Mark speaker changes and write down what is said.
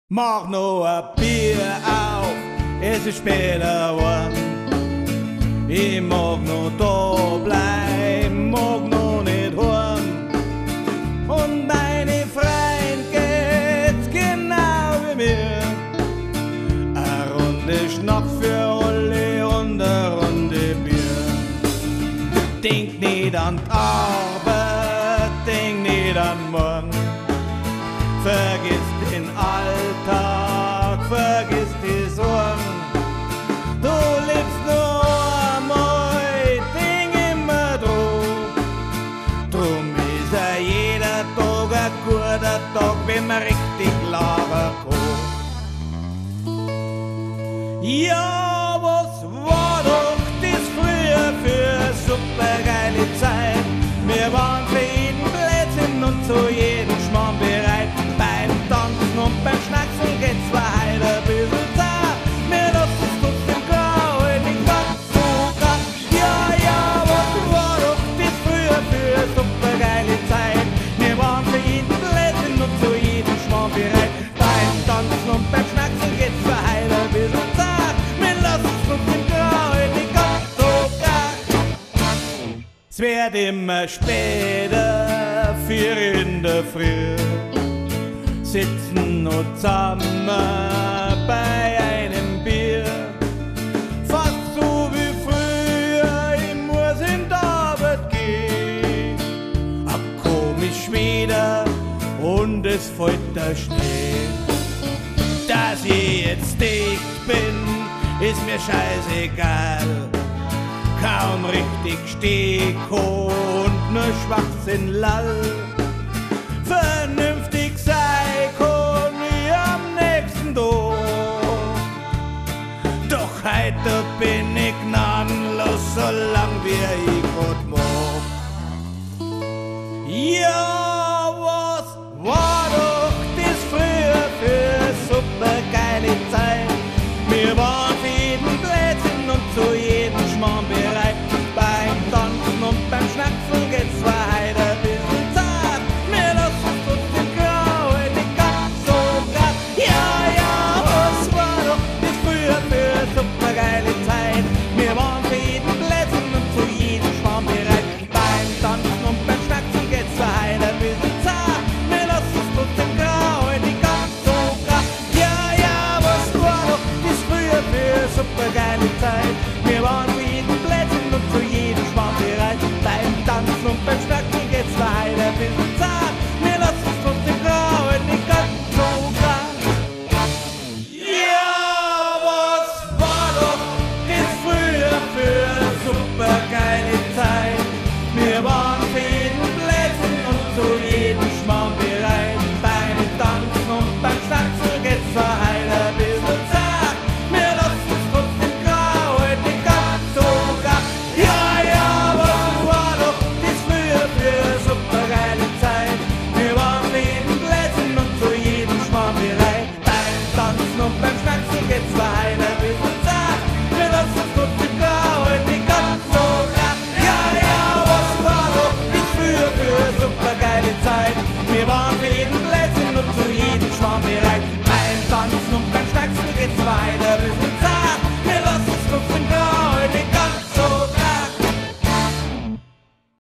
Speaker 1: Mach noch ein Bier auf, es ist später geworden. Ich mag noch da bleiben, mag noch nicht hören. Und meine Freund geht's genau wie mir. Eine Runde Schnaps für alle und eine Runde Bier. Denk nicht an die Arbeit, denk nicht an morgen. Vergiss den Alltag, vergiss die Sorgen. Du lebst nur einmal, denk immer dran. Drum ist jeder Tag ein guter Tag, wenn man richtig labern kann. Ja, was war doch das früher für supergeile Zeit? Wir waren für jeden Blödsinn und zu jedem Schmarrn bereit. Beim Tanzen und beim Schnackseln geht's zwar heute ein bisschen zart. Wir lassen es trotzdem klar, heute nicht ganz so grad. Ja, was war doch das früher für supergeile Zeit? Wir waren für jeden Blödsinn und zu jedem Schmarrn bereit. Beim Tanzen und beim Schnackseln geht's zwar heute ein bisschen zart. Wir lassen es trotzdem klar, heute nicht ganz so grad. Es wird immer später, 4 in der Früh. Sitzen noch zusammen bei einem Bier. Fast so wie früher, ich muss in die Arbeit gehen. Ab komisch wieder und es fällt der Schnee. Dass ich jetzt dicht bin, ist mir scheißegal. Kaum richtig steh und nur Schwachsinn lall. Vernünftig sei kann ich am nächsten Tag. Doch heute bin ich gnadenlos, solang wie ich grad mag. Ja.